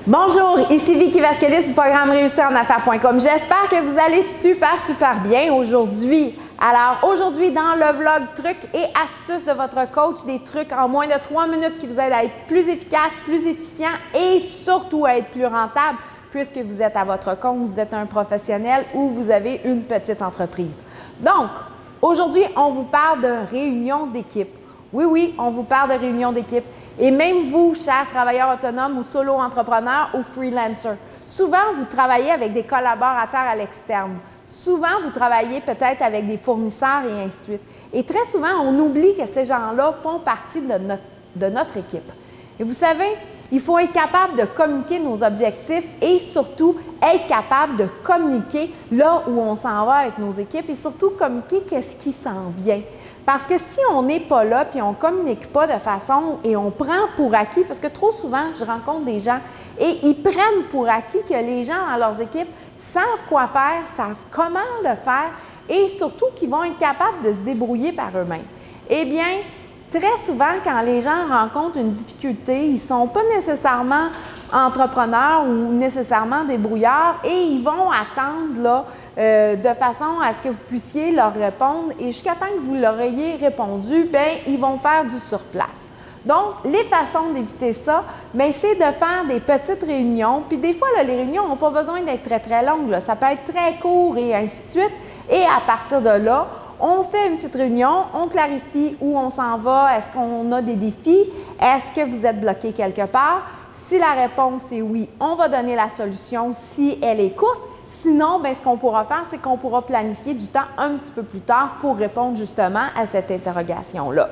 Bonjour, ici Vicky Vasquez du programme réussirenaffaires.com. J'espère que vous allez super bien aujourd'hui. Alors aujourd'hui, dans le vlog trucs et astuces de votre coach, des trucs en moins de 3 minutes qui vous aident à être plus efficace, plus efficient et surtout à être plus rentable puisque vous êtes à votre compte, vous êtes un professionnel ou vous avez une petite entreprise. Donc, aujourd'hui, on vous parle de réunion d'équipe. Oui, on vous parle de réunion d'équipe. Et même vous, chers travailleurs autonomes ou solo-entrepreneurs ou freelancers, souvent, vous travaillez avec des collaborateurs à l'externe. Souvent, vous travaillez peut-être avec des fournisseurs et ainsi de suite. Et très souvent, on oublie que ces gens-là font partie de notre équipe. Et vous savez, il faut être capable de communiquer nos objectifs et surtout être capable de communiquer là où on s'en va avec nos équipes et surtout communiquer ce qui s'en vient. Parce que si on n'est pas là puis on ne communique pas de façon et on prend pour acquis, parce que trop souvent, je rencontre des gens et ils prennent pour acquis que les gens dans leurs équipes savent quoi faire, savent comment le faire et surtout qu'ils vont être capables de se débrouiller par eux-mêmes. Eh bien, très souvent, quand les gens rencontrent une difficulté, ils ne sont pas nécessairement entrepreneurs ou nécessairement débrouillards et ils vont attendre là, de façon à ce que vous puissiez leur répondre et jusqu'à temps que vous leur ayez répondu, bien, ils vont faire du surplace. Donc, les façons d'éviter ça, c'est de faire des petites réunions. Puis des fois, là, les réunions n'ont pas besoin d'être très longues. Là. Ça peut être très court et ainsi de suite. Et à partir de là, on fait une petite réunion, on clarifie où on s'en va, est-ce qu'on a des défis, est-ce que vous êtes bloqué quelque part? Si la réponse est oui, on va donner la solution si elle est courte. Sinon, ce qu'on pourra faire, c'est qu'on pourra planifier du temps un petit peu plus tard pour répondre justement à cette interrogation-là.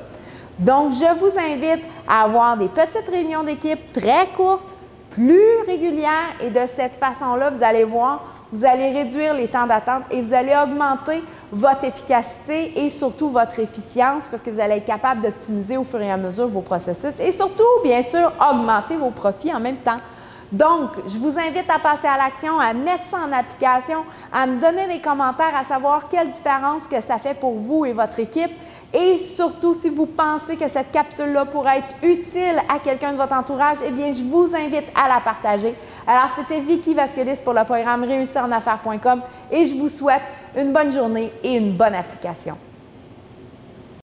Donc, je vous invite à avoir des petites réunions d'équipe très courtes, plus régulières et de cette façon-là, vous allez voir, vous allez réduire les temps d'attente et vous allez augmenter votre efficacité et surtout votre efficience parce que vous allez être capable d'optimiser au fur et à mesure vos processus et surtout, bien sûr, augmenter vos profits en même temps. Donc, je vous invite à passer à l'action, à mettre ça en application, à me donner des commentaires, à savoir quelle différence que ça fait pour vous et votre équipe. Et surtout, si vous pensez que cette capsule-là pourrait être utile à quelqu'un de votre entourage, eh bien, je vous invite à la partager. Alors, c'était Vicky Vasquez pour le programme réussirenaffaires.com et je vous souhaite une bonne journée et une bonne application.